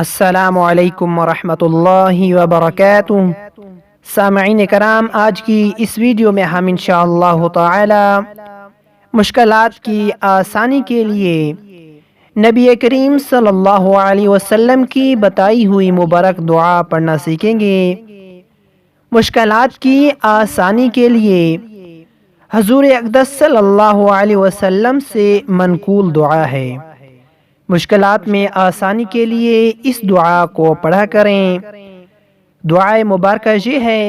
السلام علیکم ورحمۃ اللہ وبرکاتہ۔ سامعین کرام، آج کی اس ویڈیو میں ہم انشاءاللہ تعالی مشکلات کی آسانی کے لیے نبی کریم صلی اللہ علیہ وسلم کی بتائی ہوئی مبارک دعا پڑھنا سیکھیں گے۔ مشکلات کی آسانی کے لیے حضور اقدس صلی اللہ علیہ وسلم سے منقول دعا ہے۔ مشکلات میں آسانی کے لیے اس دعا کو پڑھا کریں۔ دعائے مبارکہ یہ ہے: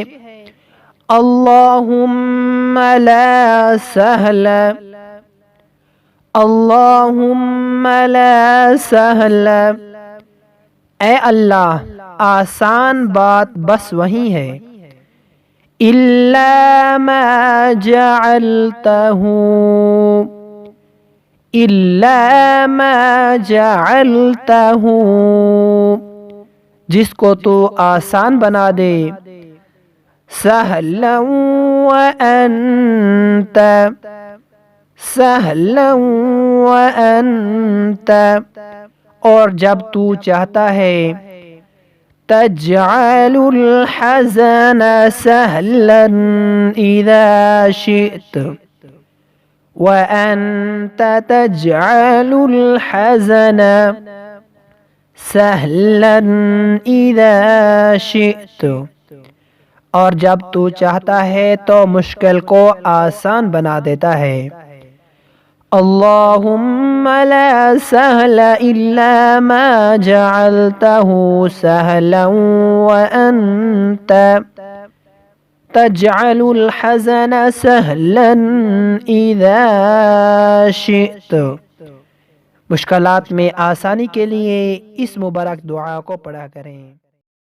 اللہم لا سہل، اللہم لا سہل، اے اللہ آسان بات بس وہی ہے، الا ما جعلتہ، الا ما جعلتہ، جس کو تو آسان بنا دے، سہلا وانت، سہلا وانت، اور جب تو چاہتا ہے، تجعل الحزن سہلا اذا شئت، وَأَنْتَ تَجْعَلُ الْحَزَنَ سَهْلًا إِذَا شِئْتُ، اور جب تو چاہتا ہے تو مشکل کو آسان بنا دیتا ہے۔ اللہم لا سہل الا ما جعلتہ سہلا وانت تجعل الحزن سہلا اذا شئت۔ مشکلات میں آسانی کے لیے اس مبارک دعا کو پڑھا کریں۔